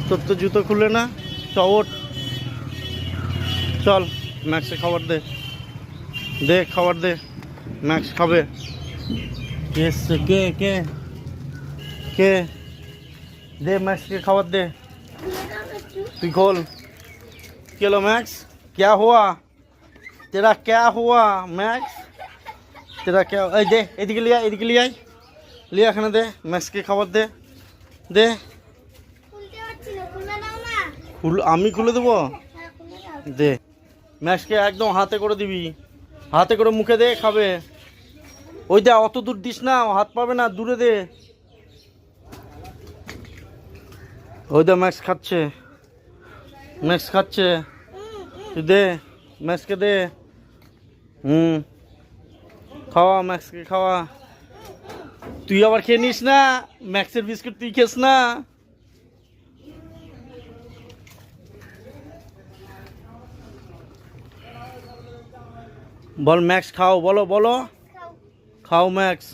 তোর তো জুতো খুলে না, চট চল ম্যাক্সে খাবার দে, দে খাবার দে, ম্যাক্স খাবে। এসছে কে কে কে? दे मैक्स के खबर दे, तू खोल। चलो मैक्स, क्या हुआ तेरा, क्या हुआ मैक्स तेरा क्या? दे एदिके लिया, एदिके लिया लिया, एखाने दे मैक्स के खबर दे, दे खुल, आमी खुले देबो, दे मैक्स के एकदम हाथे करे दिबी, हाथे करे मुखे दे खाबे। ओई दे अत दूर दिस ना, हाथ पाबे ना, दूरे दे। ওই দা ম্যাক্স খাচ্ছে, ম্যাক্স খাচ্ছে, তুই দে ম্যাক্সকে দে। খাওয়া ম্যাক্সকে খাওয়া, তুই আবার খেয়ে নিস না, ম্যাক্সের বিস্কুট তুই খেস না। বল ম্যাক্স খাও, বলো বলো, খাও ম্যাক্স।